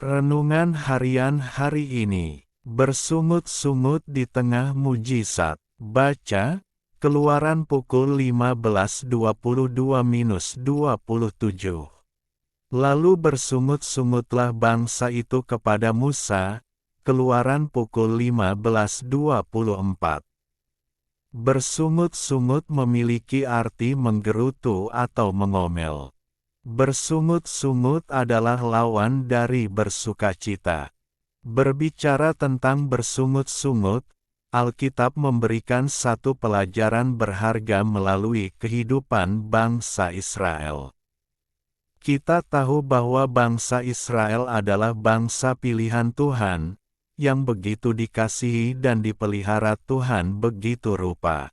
Renungan harian hari ini. Bersungut-sungut di tengah mujizat. Baca, Keluaran pukul 15:22-27. Lalu bersungut-sungutlah bangsa itu kepada Musa. Keluaran pukul 15:24. Bersungut-sungut memiliki arti menggerutu atau mengomel. Bersungut-sungut adalah lawan dari bersukacita. Berbicara tentang bersungut-sungut, Alkitab memberikan satu pelajaran berharga melalui kehidupan bangsa Israel. Kita tahu bahwa bangsa Israel adalah bangsa pilihan Tuhan, yang begitu dikasihi dan dipelihara Tuhan begitu rupa.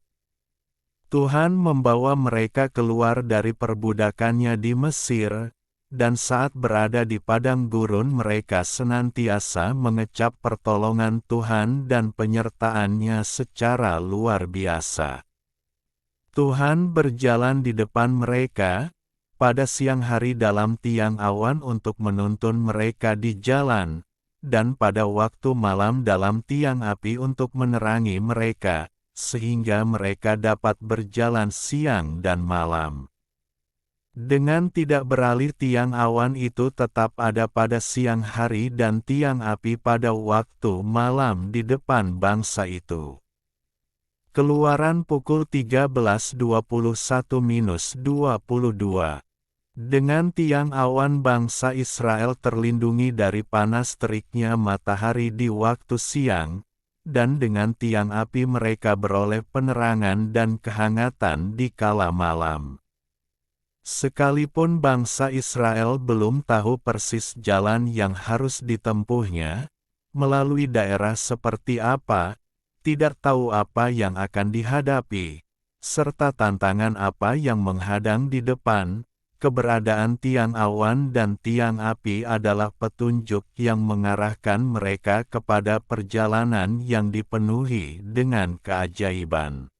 Tuhan membawa mereka keluar dari perbudakannya di Mesir, dan saat berada di padang gurun mereka senantiasa mengecap pertolongan Tuhan dan penyertaan-Nya secara luar biasa. Tuhan berjalan di depan mereka, pada siang hari dalam tiang awan untuk menuntun mereka di jalan, dan pada waktu malam dalam tiang api untuk menerangi mereka, sehingga mereka dapat berjalan siang dan malam. Dengan tidak beralih tiang awan itu tetap ada pada siang hari dan tiang api pada waktu malam di depan bangsa itu. Keluaran pukul 13:21-22. Dengan tiang awan bangsa Israel terlindungi dari panas teriknya matahari di waktu siang, dan dengan tiang api mereka beroleh penerangan dan kehangatan di kala malam. Sekalipun bangsa Israel belum tahu persis jalan yang harus ditempuhnya, melalui daerah seperti apa, tidak tahu apa yang akan dihadapi, serta tantangan apa yang menghadang di depan, keberadaan tiang awan dan tiang api adalah petunjuk yang mengarahkan mereka kepada perjalanan yang dipenuhi dengan keajaiban.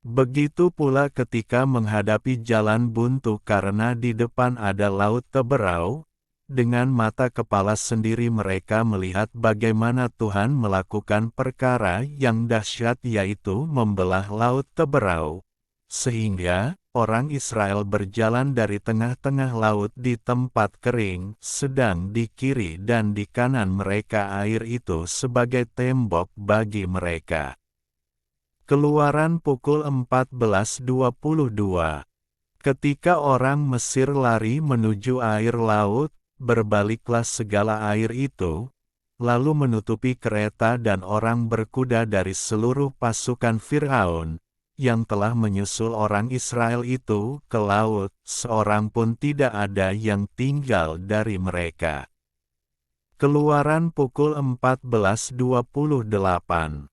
Begitu pula ketika menghadapi jalan buntu karena di depan ada laut teberau, dengan mata kepala sendiri mereka melihat bagaimana Tuhan melakukan perkara yang dahsyat yaitu membelah laut teberau, sehingga orang Israel berjalan dari tengah-tengah laut di tempat kering, sedang di kiri dan di kanan mereka air itu sebagai tembok bagi mereka. Keluaran pukul 14:22. Ketika orang Mesir lari menuju air laut, berbaliklah segala air itu, lalu menutupi kereta dan orang berkuda dari seluruh pasukan Fir'aun, yang telah menyusul orang Israel itu ke laut, seorang pun tidak ada yang tinggal dari mereka. Keluaran pukul 14:28.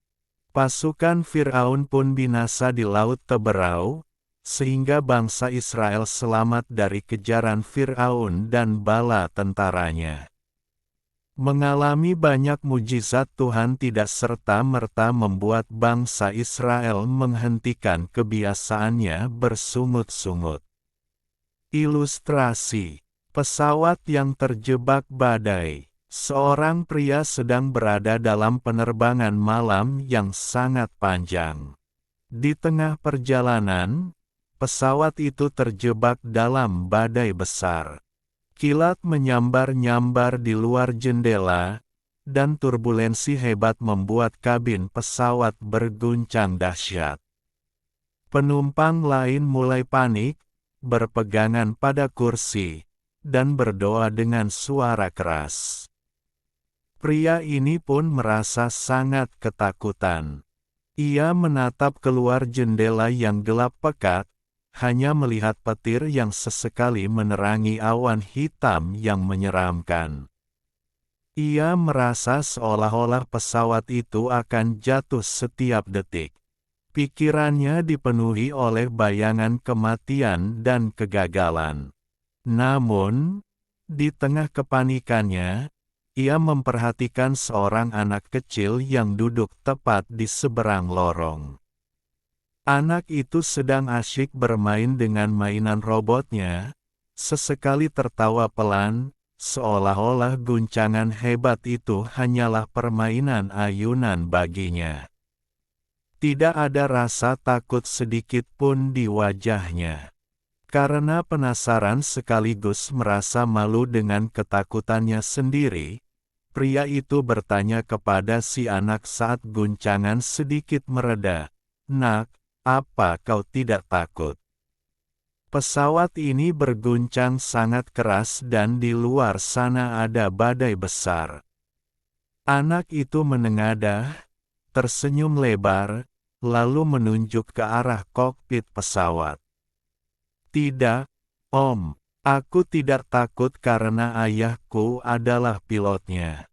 Pasukan Fir'aun pun binasa di laut teberau, sehingga bangsa Israel selamat dari kejaran Fir'aun dan bala tentaranya. Mengalami banyak mujizat Tuhan tidak serta-merta membuat bangsa Israel menghentikan kebiasaannya bersungut-sungut. Ilustrasi: pesawat yang terjebak badai. Seorang pria sedang berada dalam penerbangan malam yang sangat panjang. Di tengah perjalanan, pesawat itu terjebak dalam badai besar. Kilat menyambar-nyambar di luar jendela, dan turbulensi hebat membuat kabin pesawat berguncang dahsyat. Penumpang lain mulai panik, berpegangan pada kursi, dan berdoa dengan suara keras. Pria ini pun merasa sangat ketakutan. Ia menatap keluar jendela yang gelap pekat, hanya melihat petir yang sesekali menerangi awan hitam yang menyeramkan. Ia merasa seolah-olah pesawat itu akan jatuh setiap detik. Pikirannya dipenuhi oleh bayangan kematian dan kegagalan. Namun, di tengah kepanikannya, ia memperhatikan seorang anak kecil yang duduk tepat di seberang lorong. Anak itu sedang asyik bermain dengan mainan robotnya, sesekali tertawa pelan, seolah-olah guncangan hebat itu hanyalah permainan ayunan baginya. Tidak ada rasa takut sedikit pun di wajahnya. Karena penasaran sekaligus merasa malu dengan ketakutannya sendiri, pria itu bertanya kepada si anak saat guncangan sedikit mereda, "Nak, apa kau tidak takut? Pesawat ini berguncang sangat keras dan di luar sana ada badai besar." Anak itu menengadah, tersenyum lebar, lalu menunjuk ke arah kokpit pesawat. "Tidak, Om. Aku tidak takut karena ayahku adalah pilotnya.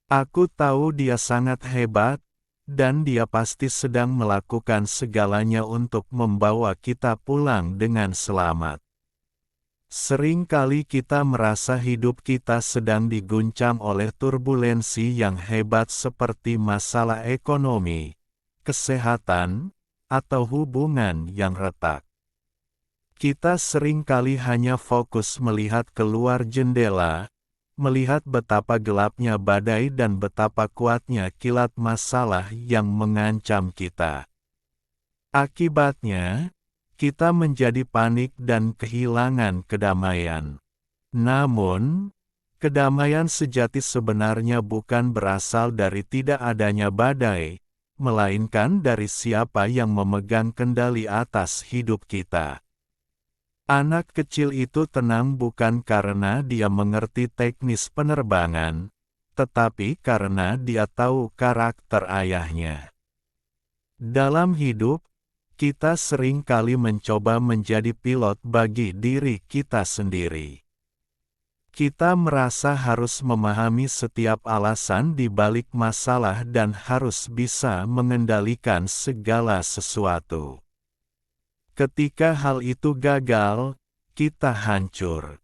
Aku tahu dia sangat hebat, dan dia pasti sedang melakukan segalanya untuk membawa kita pulang dengan selamat." Sering kali kita merasa hidup kita sedang diguncang oleh turbulensi yang hebat seperti masalah ekonomi, kesehatan, atau hubungan yang retak. Kita sering kali hanya fokus melihat keluar jendela, melihat betapa gelapnya badai dan betapa kuatnya kilat masalah yang mengancam kita. Akibatnya, kita menjadi panik dan kehilangan kedamaian. Namun, kedamaian sejati sebenarnya bukan berasal dari tidak adanya badai, melainkan dari siapa yang memegang kendali atas hidup kita. Anak kecil itu tenang bukan karena dia mengerti teknis penerbangan, tetapi karena dia tahu karakter ayahnya. Dalam hidup, kita sering kali mencoba menjadi pilot bagi diri kita sendiri. Kita merasa harus memahami setiap alasan di balik masalah dan harus bisa mengendalikan segala sesuatu. Ketika hal itu gagal, kita hancur.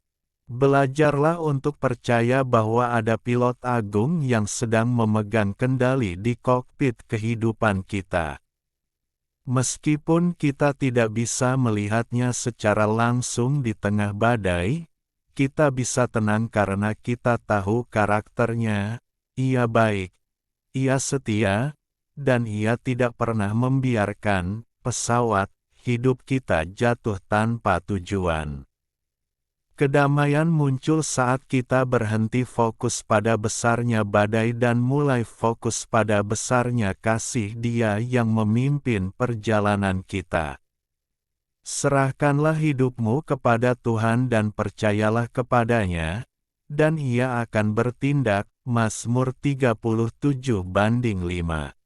Belajarlah untuk percaya bahwa ada pilot agung yang sedang memegang kendali di kokpit kehidupan kita. Meskipun kita tidak bisa melihatnya secara langsung di tengah badai, kita bisa tenang karena kita tahu karakternya. Ia baik, ia setia, dan ia tidak pernah membiarkan pesawat hidup kita jatuh tanpa tujuan. Kedamaian muncul saat kita berhenti fokus pada besarnya badai dan mulai fokus pada besarnya kasih Dia yang memimpin perjalanan kita. Serahkanlah hidupmu kepada Tuhan dan percayalah kepadanya, dan Ia akan bertindak. Mazmur 37:5.